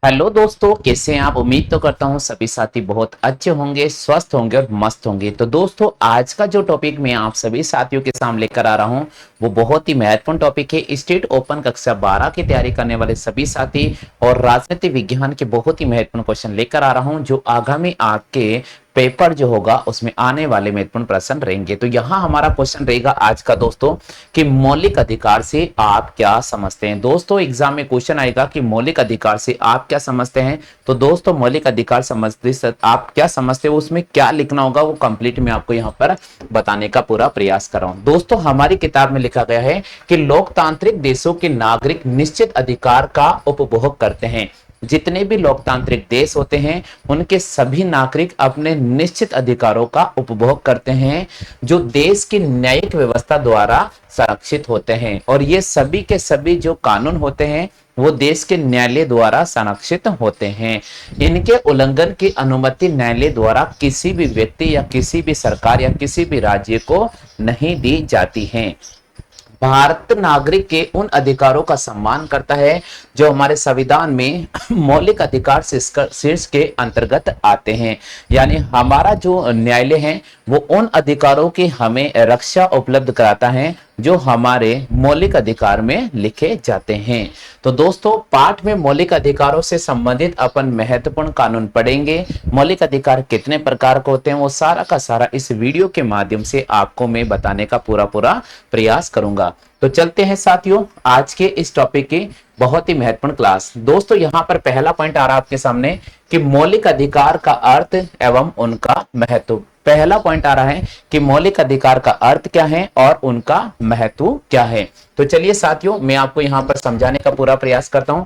Hello दोस्तों, कैसे हैं आप। उम्मीद तो करता हूं सभी साथी बहुत अच्छे होंगे, स्वस्थ होंगे और मस्त होंगे। तो दोस्तों, आज का जो टॉपिक मैं आप सभी साथियों के सामने लेकर आ रहा हूं वो बहुत ही महत्वपूर्ण टॉपिक है। स्टेट ओपन कक्षा 12 की तैयारी करने वाले सभी साथी और राजनीति विज्ञान के बहुत ही महत्वपूर्ण क्वेश्चन लेकर आ रहा हूं, जो आगामी आपके पेपर जो होगा उसमें आने वाले महत्वपूर्ण प्रश्न रहेंगे। तो यहाँ हमारा क्वेश्चन रहेगा आज का दोस्तों कि मौलिक अधिकार से आप क्या समझते हैं। दोस्तों, एग्जाम में क्वेश्चन आएगा कि मौलिक अधिकार से आप क्या समझते हैं। तो दोस्तों, मौलिक अधिकार समझते आप क्या समझते हो, उसमें क्या लिखना होगा वो कंप्लीट मैं आपको यहाँ पर बताने का पूरा प्रयास कर रहा हूँ। दोस्तों, हमारी किताब में लिखा गया है कि लोकतांत्रिक देशों के नागरिक निश्चित अधिकार का उपभोग करते हैं। जितने भी लोकतांत्रिक देश होते हैं उनके सभी नागरिक अपने निश्चित अधिकारों का उपभोग करते हैं, जो देश की न्यायिक व्यवस्था द्वारा संरक्षित होते हैं। और ये सभी के सभी जो कानून होते हैं वो देश के न्यायालय द्वारा संरक्षित होते हैं। इनके उल्लंघन की अनुमति न्यायालय द्वारा किसी भी व्यक्ति या किसी भी सरकार या किसी भी राज्य को नहीं दी जाती है। भारत नागरिक के उन अधिकारों का सम्मान करता है जो हमारे संविधान में मौलिक अधिकार शीर्ष के अंतर्गत आते हैं। यानी हमारा जो न्यायालय है वो उन अधिकारों की हमें रक्षा उपलब्ध कराता है जो हमारे मौलिक अधिकार में लिखे जाते हैं। तो दोस्तों, पाठ में मौलिक अधिकारों से संबंधित अपन महत्वपूर्ण कानून पढ़ेंगे। मौलिक अधिकार कितने प्रकार के होते हैं वो सारा का सारा इस वीडियो के माध्यम से आपको मैं बताने का पूरा प्रयास करूंगा। तो चलते हैं साथियों आज के इस टॉपिक की बहुत ही महत्वपूर्ण क्लास। दोस्तों, यहां पर पहला पॉइंट आ रहा है आपके सामने कि मौलिक अधिकार का अर्थ एवं उनका महत्व। पहला पॉइंट आ रहा है कि मौलिक अधिकार का अर्थ क्या है और उनका महत्व क्या है। तो चलिए साथियों, मैं आपको यहां पर समझाने का पूरा प्रयास करता हूं।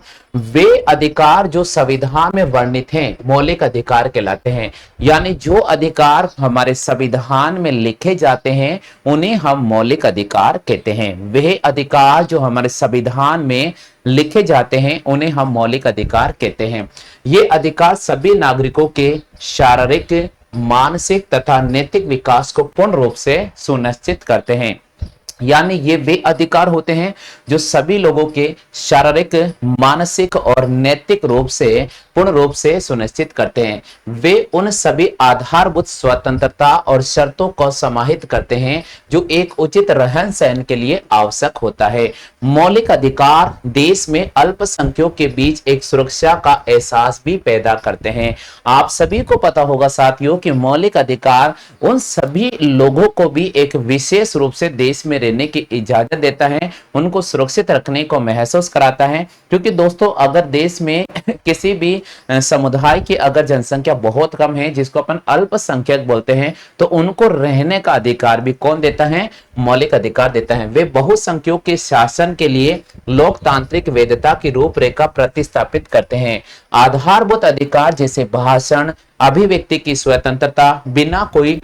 वे अधिकार जो संविधान में वर्णित हैं मौलिक अधिकार कहलाते हैं। यानी जो अधिकार हमारे संविधान में लिखे जाते हैं उन्हें हम मौलिक अधिकार कहते हैं। वे अधिकार जो हमारे संविधान में लिखे जाते हैं उन्हें हम मौलिक अधिकार कहते हैं। ये अधिकार सभी नागरिकों के शारीरिक, मानसिक तथा नैतिक विकास को पूर्ण रूप से सुनिश्चित करते हैं। यानी ये वे अधिकार होते हैं जो सभी लोगों के शारीरिक, मानसिक और नैतिक रूप से पूर्ण रूप से सुनिश्चित करते हैं। वे उन सभी आधारभूत स्वतंत्रता और शर्तों को समाहित करते हैं जो एक उचित रहन सहन के लिए आवश्यक होता है। मौलिक अधिकार देश में अल्पसंख्यकों के बीच एक सुरक्षा का एहसास भी पैदा करते हैं। आप सभी को पता होगा साथियों कि मौलिक अधिकार उन सभी लोगों को भी एक विशेष रूप से देश में रहने की इजाजत देता है, उनको सुरक्षित रखने को महसूस कराता है। क्योंकि दोस्तों, अगर देश में किसी भी समुदाय की अगर जनसंख्या बहुत कम है, जिसको अपन अल्पसंख्यक बोलते हैं, तो उनको रहने का अधिकार भी कौन देता है? मौलिक अधिकार देता है। वे बहुसंख्यकों के शासन के लिए लोकतांत्रिक वैधता की रूपरेखा प्रतिस्थापित करते हैं। आधारभूत अधिकार जैसे भाषण, अभिव्यक्ति की स्वतंत्रता बिना कोई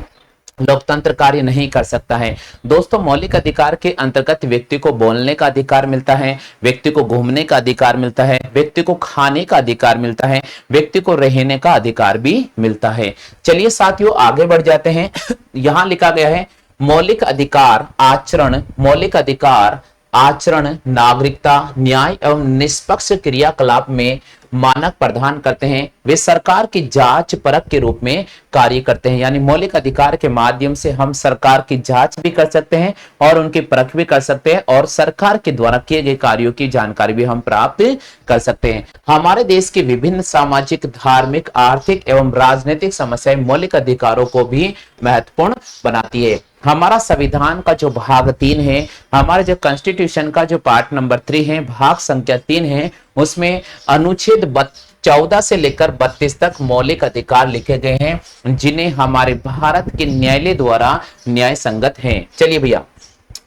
लोकतंत्र कार्य नहीं कर सकता है। दोस्तों, मौलिक अधिकार के अंतर्गत व्यक्ति को बोलने का अधिकार मिलता है, व्यक्ति को घूमने का अधिकार मिलता है, व्यक्ति को खाने का अधिकार मिलता है, व्यक्ति को रहने का अधिकार भी मिलता है। चलिए साथियों आगे बढ़ जाते हैं। यहां लिखा गया है मौलिक अधिकार आचरण, मौलिक अधिकार आचरण, नागरिकता, न्याय एवं निष्पक्ष क्रियाकलाप में मानक प्रदान करते हैं। वे सरकार की जांच परख के रूप में कार्य करते हैं। यानी मौलिक अधिकार के माध्यम से हम सरकार की जांच भी कर सकते हैं और उनकी परख भी कर सकते हैं और सरकार के द्वारा किए गए कार्यों की जानकारी भी हम प्राप्त कर सकते हैं। हमारे देश की विभिन्न सामाजिक, धार्मिक, आर्थिक एवं राजनीतिक समस्याएं मौलिक अधिकारों को भी महत्वपूर्ण बनाती है। हमारा संविधान का जो भाग 3 है, हमारे जो कॉन्स्टिट्यूशन का जो पार्ट नंबर 3 है, भाग संख्या 3 है, उसमें अनुच्छेद 14 से लेकर 32 तक मौलिक अधिकार लिखे गए हैं जिन्हें हमारे भारत के न्यायालय द्वारा न्याय संगत हैं। चलिए भैया,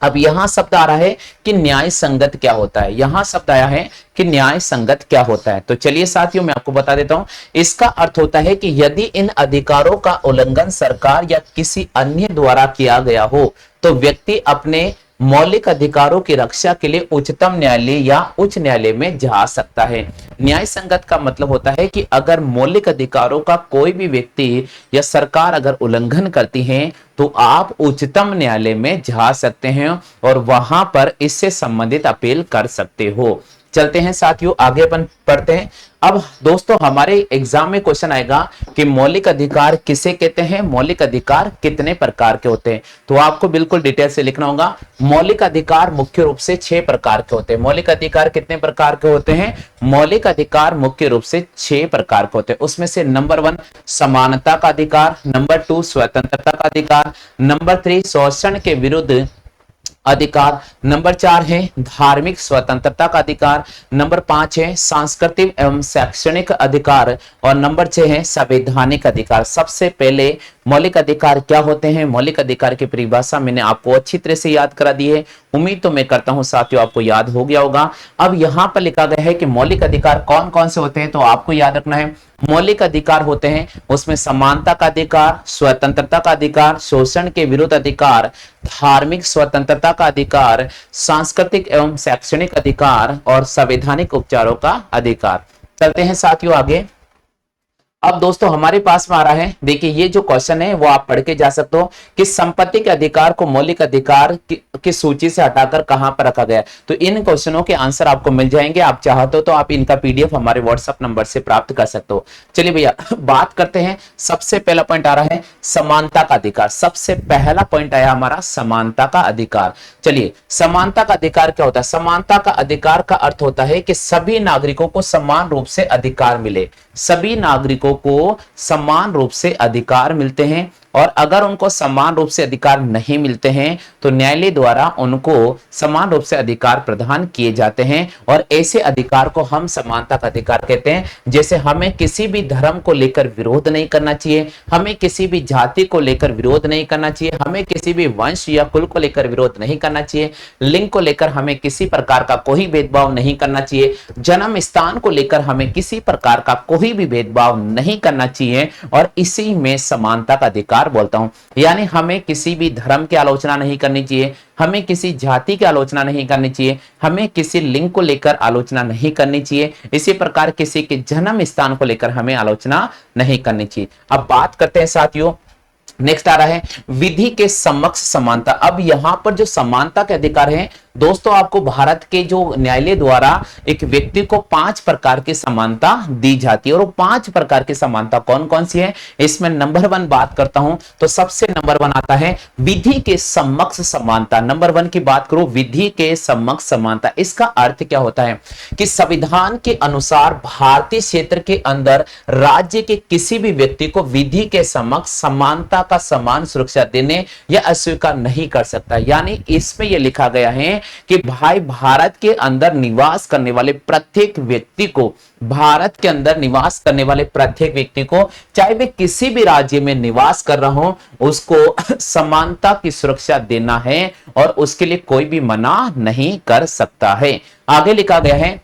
अब यहां शब्द आ रहा है कि न्याय संगत क्या होता है। यहां शब्द आया है कि न्याय संगत क्या होता है। तो चलिए साथियों मैं आपको बता देता हूं। इसका अर्थ होता है कि यदि इन अधिकारों का उल्लंघन सरकार या किसी अन्य द्वारा किया गया हो तो व्यक्ति अपने मौलिक अधिकारों की रक्षा के लिए उच्चतम न्यायालय या उच्च न्यायालय में जा सकता है। न्याय संगत का मतलब होता है कि अगर मौलिक अधिकारों का कोई भी व्यक्ति या सरकार अगर उल्लंघन करती है तो आप उच्चतम न्यायालय में जा सकते हैं और वहां पर इससे संबंधित अपील कर सकते हो। चलते हैं साथियों, आगे अपन पढ़ते हैं। अब दोस्तों हमारे एग्जाम में क्वेश्चन आएगा कि मौलिक अधिकार किसे कहते हैं, मौलिक अधिकार कितने प्रकार के होते हैं। तो आपको बिल्कुल डिटेल से लिखना होगा। मौलिक अधिकार मुख्य रूप से 6 प्रकार के होते हैं। मौलिक अधिकार कितने प्रकार के होते हैं? मौलिक अधिकार मुख्य रूप से 6 प्रकार के होते हैं। उसमें से नंबर 1 समानता का अधिकार, नंबर 2 स्वतंत्रता का अधिकार, नंबर 3 शोषण के विरुद्ध अधिकार, नंबर 4 है धार्मिक स्वतंत्रता का अधिकार, नंबर 5 है सांस्कृतिक एवं शैक्षणिक अधिकार और नंबर 6 है संवैधानिक अधिकार। सबसे पहले मौलिक अधिकार क्या होते हैं, मौलिक अधिकार की परिभाषा मैंने आपको अच्छी तरह से याद करा दी है। उम्मीद तो मैं करता हूं साथियों आपको याद हो गया होगा। अब यहां पर लिखा गया है कि मौलिक अधिकार कौन कौन से होते हैं, तो आपको याद रखना है मौलिक अधिकार होते हैं उसमें समानता का अधिकार, स्वतंत्रता का अधिकार, शोषण के विरुद्ध अधिकार, धार्मिक स्वतंत्रता का अधिकार, सांस्कृतिक एवं शैक्षणिक अधिकार और संवैधानिक उपचारों का अधिकार। चलते हैं साथियों आगे। अब दोस्तों हमारे पास में आ रहा है, देखिए ये जो क्वेश्चन है वो आप पढ़ के जा सकते हो कि संपत्ति के अधिकार को मौलिक अधिकार की सूची से हटाकर कहां पर रखा गया। तो इन क्वेश्चनों के आंसर आपको मिल जाएंगे। आप चाहते हो तो आप इनका पीडीएफ हमारे व्हाट्सएप नंबर से प्राप्त कर सकते हो। चलिए भैया बात करते हैं। सबसे पहला पॉइंट आ रहा है समानता का अधिकार। सबसे पहला पॉइंट आया हमारा समानता का अधिकार। चलिए समानता का अधिकार क्या होता है? समानता का अधिकार का अर्थ होता है कि सभी नागरिकों को समान रूप से अधिकार मिले, सभी नागरिकों को समान रूप से अधिकार मिलते हैं और अगर उनको समान रूप से अधिकार नहीं मिलते हैं तो न्यायालय द्वारा उनको समान रूप से अधिकार प्रदान किए जाते हैं और ऐसे अधिकार को हम समानता का अधिकार कहते हैं। जैसे हमें किसी भी धर्म को लेकर विरोध नहीं करना चाहिए, हमें किसी भी जाति को लेकर विरोध नहीं करना चाहिए, हमें किसी भी वंश या कुल को लेकर विरोध नहीं करना चाहिए, लिंग को लेकर हमें किसी प्रकार का कोई भेदभाव नहीं करना चाहिए, जन्म स्थान को लेकर हमें किसी प्रकार का कोई भी भेदभाव नहीं करना चाहिए और इसी में समानता का अधिकार बोलता हूं। यानी हमें किसी भी धर्म की आलोचना नहीं करनी चाहिए, हमें किसी जाति की आलोचना नहीं करनी चाहिए, हमें किसी लिंग को लेकर आलोचना नहीं करनी चाहिए, इसी प्रकार किसी के जन्म स्थान को लेकर हमें आलोचना नहीं करनी चाहिए। अब बात करते हैं साथियों, नेक्स्ट आ रहा है विधि के समक्ष समानता। अब यहां पर जो समानता के अधिकार है दोस्तों, आपको भारत के जो न्यायालय द्वारा एक व्यक्ति को 5 प्रकार की समानता दी जाती है और वो 5 प्रकार की समानता कौन कौन सी है, इसमें नंबर 1 बात करता हूं तो सबसे नंबर 1 आता है विधि के समक्ष समानता। नंबर 1 की बात करो, विधि के समक्ष समानता। इसका अर्थ क्या होता है कि संविधान के अनुसार भारतीय क्षेत्र के अंदर राज्य के किसी भी व्यक्ति को विधि के समक्ष समानता का समान सुरक्षा देने या अस्वीकार नहीं कर सकता। यानी इसमें यह लिखा गया है कि भाई भारत के अंदर निवास करने वाले प्रत्येक व्यक्ति को, भारत के अंदर निवास करने वाले प्रत्येक व्यक्ति को, चाहे वे किसी भी राज्य में निवास कर रहा हो, उसको समानता की सुरक्षा देना है और उसके लिए कोई भी मना नहीं कर सकता है। आगे लिखा गया है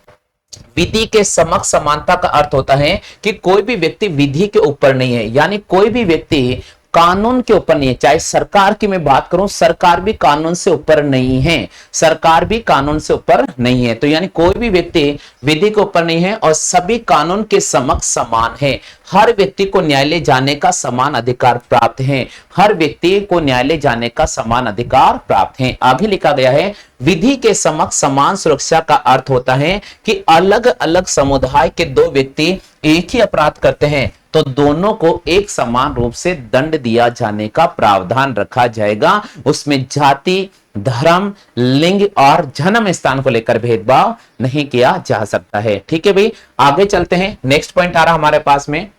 विधि के समक्ष समानता का अर्थ होता है कि कोई भी व्यक्ति विधि के ऊपर नहीं है, यानी कोई भी व्यक्ति कानून के ऊपर नहीं है। चाहे सरकार की मैं बात करूं, सरकार भी कानून से ऊपर नहीं है, सरकार भी कानून से ऊपर नहीं है। तो यानी कोई भी व्यक्ति विधि के ऊपर नहीं है और सभी कानून के समक्ष समान है। हर व्यक्ति को न्यायालय जाने का समान अधिकार प्राप्त है, हर व्यक्ति को न्यायालय जाने का समान अधिकार प्राप्त है। आगे लिखा गया है विधि के समक्ष समान सुरक्षा का अर्थ होता है कि अलग अलग समुदाय के 2 व्यक्ति एक ही अपराध करते हैं तो दोनों को एक समान रूप से दंड दिया जाने का प्रावधान रखा जाएगा। उसमें जाति, धर्म, लिंग और जन्म स्थान को लेकर भेदभाव नहीं किया जा सकता है। ठीक है भाई, आगे चलते हैं। नेक्स्ट पॉइंट आ रहा हमारे पास में,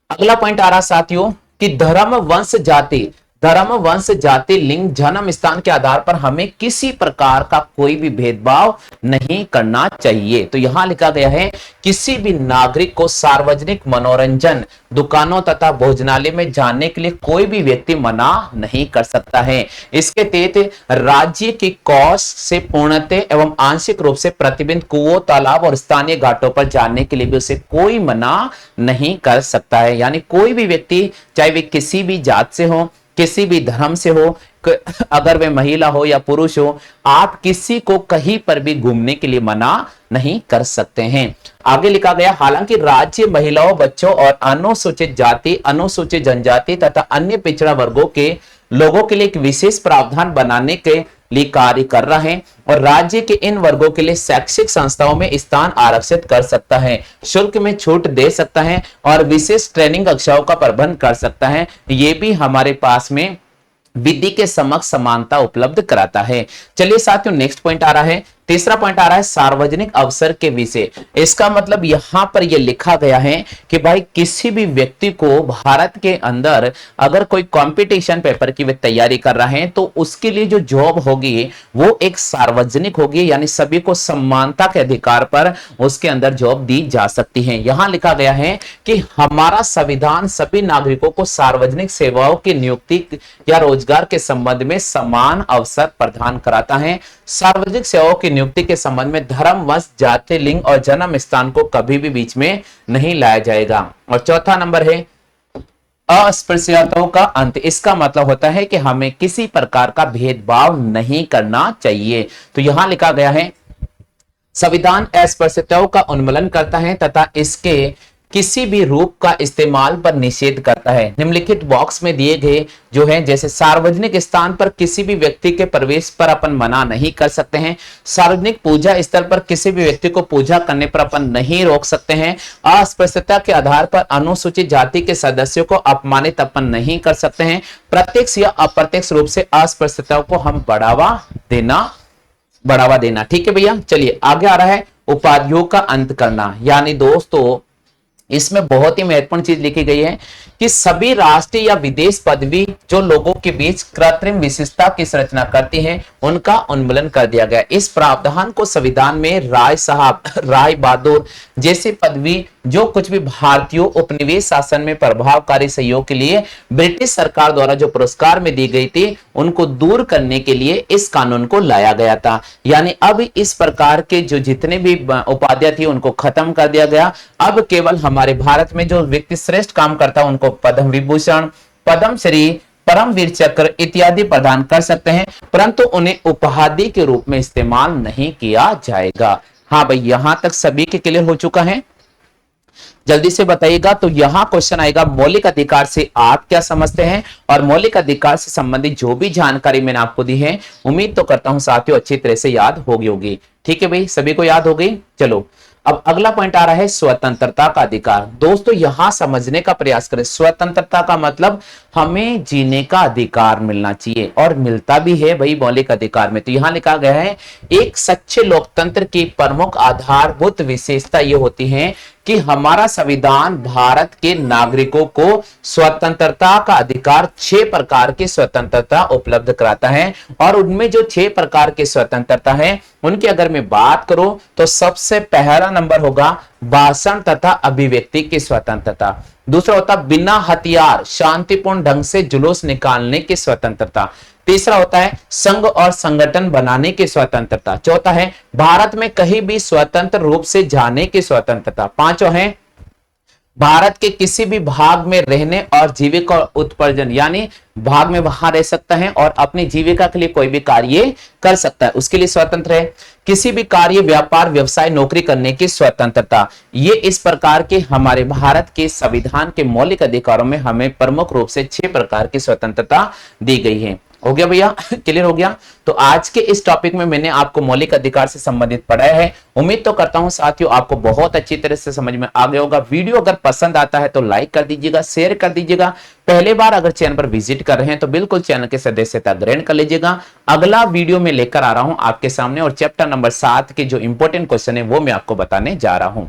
अगला पॉइंट आ रहा साथियों कि धर्म, वंश, जाति, धर्म, वंश, जाति, लिंग, जन्म स्थान के आधार पर हमें किसी प्रकार का कोई भी भेदभाव नहीं करना चाहिए। तो यहां लिखा गया है किसी भी नागरिक को सार्वजनिक मनोरंजन दुकानों तथा भोजनालय में जाने के लिए कोई भी व्यक्ति मना नहीं कर सकता है। इसके तहत राज्य की कोष से पूर्णतः एवं आंशिक रूप से प्रतिबंधित कुओं, तालाब और स्थानीय घाटों पर जाने के लिए भी उसे कोई मना नहीं कर सकता है। यानी कोई भी व्यक्ति, चाहे वे किसी भी जात से हो, किसी भी धर्म से हो, अगर वे महिला हो या पुरुष हो, आप किसी को कहीं पर भी घूमने के लिए मना नहीं कर सकते हैं। आगे लिखा गया हालांकि राज्य महिलाओं, बच्चों और अनुसूचित जाति, अनुसूचित जनजाति तथा अन्य पिछड़ा वर्गों के लोगों के लिए एक विशेष प्रावधान बनाने के लिए कार्य कर रहा है और राज्य के इन वर्गों के लिए शैक्षिक संस्थाओं में स्थान आरक्षित कर सकता है, शुल्क में छूट दे सकता है और विशेष ट्रेनिंग कक्षाओं का प्रबंध कर सकता है। ये भी हमारे पास में विधि के समक्ष समानता उपलब्ध कराता है। चलिए साथियों, नेक्स्ट पॉइंट आ रहा है, तीसरा पॉइंट आ रहा है सार्वजनिक अवसर के विषय। इसका मतलब यहां पर यह लिखा गया है कि भाई किसी भी व्यक्ति को भारत के अंदर अगर कोई कंपटीशन पेपर की वे तैयारी कर रहे हैं तो उसके लिए जो जॉब होगी वो एक सार्वजनिक होगी, यानी सभी को समानता के अधिकार पर उसके अंदर जॉब दी जा सकती है। यहां लिखा गया है कि हमारा संविधान सभी नागरिकों को सार्वजनिक सेवाओं की नियुक्ति या रोजगार के संबंध में समान अवसर प्रदान कराता है। सार्वजनिक सेवाओं की नियुक्ति के संबंध में धर्म, वंश, जाति, लिंग और जन्म स्थान को कभी भी बीच में नहीं लाया जाएगा। और चौथा नंबर है अस्पृश्यताओं का अंत। इसका मतलब होता है कि हमें किसी प्रकार का भेदभाव नहीं करना चाहिए। तो यहां लिखा गया है संविधान अस्पृश्यताओं का उन्मूलन करता है तथा इसके किसी भी रूप का इस्तेमाल पर निषेध करता है। निम्नलिखित बॉक्स में दिए गए जो है, जैसे सार्वजनिक स्थान पर किसी भी व्यक्ति के प्रवेश पर अपन मना नहीं कर सकते हैं, सार्वजनिक पूजा स्थल पर किसी भी व्यक्ति को पूजा करने पर अपन नहीं रोक सकते हैं, अस्पृश्यता के आधार पर अनुसूचित जाति के सदस्यों को अपमानित अपन नहीं कर सकते हैं, प्रत्यक्ष या अप्रत्यक्ष रूप से अस्पृश्यता को हम बढ़ावा देना। ठीक है भैया, चलिए आगे आ रहा है उपाधियों का अंत करना। यानी दोस्तों इसमें बहुत ही महत्वपूर्ण चीज लिखी गई है कि सभी राष्ट्रीय या विदेश पदवी जो लोगों के बीच कृत्रिम विशेषता की संरचना करती है उनका उन्मूलन कर दिया गया। इस प्रावधान को संविधान में राय साहब, राय बहादुर जैसे पदवी जो कुछ भी भारतीयों उपनिवेश शासन में प्रभावकारी सहयोग के लिए ब्रिटिश सरकार द्वारा जो पुरस्कार में दी गई थी उनको दूर करने के लिए इस कानून को लाया गया था। यानी अब इस प्रकार के जो जितने भी उपाधियां थी उनको खत्म कर दिया गया। अब केवल हमारे भारत में जो व्यक्ति श्रेष्ठ काम करता है उनको पद्म विभूषण, पद्मश्री, परमवीर चक्र इत्यादि प्रदान कर सकते हैं, परंतु उन्हें उपाधि के रूप में इस्तेमाल नहीं किया जाएगा। हाँ भाई, यहां तक सभी के क्लियर हो चुका है? जल्दी से बताइएगा। तो यहां क्वेश्चन आएगा मौलिक अधिकार से आप क्या समझते हैं, और मौलिक अधिकार से संबंधित जो भी जानकारी मैंने आपको दी है उम्मीद तो करता हूं साथियों अच्छी तरह से याद होगी। ठीक है भाई, सभी को याद हो गई। चलो अब अगला पॉइंट आ रहा है स्वतंत्रता का अधिकार। दोस्तों यहां समझने का प्रयास करें, स्वतंत्रता का मतलब हमें जीने का अधिकार मिलना चाहिए और मिलता भी है भाई मौलिक अधिकार में। तो यहां लिखा गया है एक सच्चे लोकतंत्र की प्रमुख आधारभूत विशेषता ये होती है कि हमारा संविधान भारत के नागरिकों को स्वतंत्रता का अधिकार 6 प्रकार की स्वतंत्रता उपलब्ध कराता है। और उनमें जो 6 प्रकार की स्वतंत्रता है उनकी अगर मैं बात करूं तो सबसे पहला नंबर होगा भाषण तथा अभिव्यक्ति की स्वतंत्रता। दूसरा होता बिना हथियार शांतिपूर्ण ढंग से जुलूस निकालने की स्वतंत्रता। तीसरा होता है संघ और संगठन बनाने की स्वतंत्रता। चौथा है भारत में कहीं भी स्वतंत्र रूप से जाने की स्वतंत्रता। पांचवा है भारत के किसी भी भाग में रहने और जीविका उत्पादन, यानी भाग में वहां रह सकता है और अपनी जीविका के लिए कोई भी कार्य कर सकता है, उसके लिए स्वतंत्र है। किसी भी कार्य, व्यापार, व्यवसाय, नौकरी करने की स्वतंत्रता। ये इस प्रकार के हमारे भारत के संविधान के मौलिक अधिकारों में हमें प्रमुख रूप से 6 प्रकार की स्वतंत्रता दी गई है। हो गया भैया, क्लियर हो गया? तो आज के इस टॉपिक में मैंने आपको मौलिक अधिकार से संबंधित पढ़ाया है। उम्मीद तो करता हूं साथियों आपको बहुत अच्छी तरह से समझ में आ गया होगा। वीडियो अगर पसंद आता है तो लाइक कर दीजिएगा, शेयर कर दीजिएगा। पहले बार अगर चैनल पर विजिट कर रहे हैं तो बिल्कुल चैनल के सदस्यता ग्रहण कर लीजिएगा। अगला वीडियो में लेकर आ रहा हूं आपके सामने और चैप्टर नंबर 7 के जो इंपॉर्टेंट क्वेश्चन है वो मैं आपको बताने जा रहा हूं।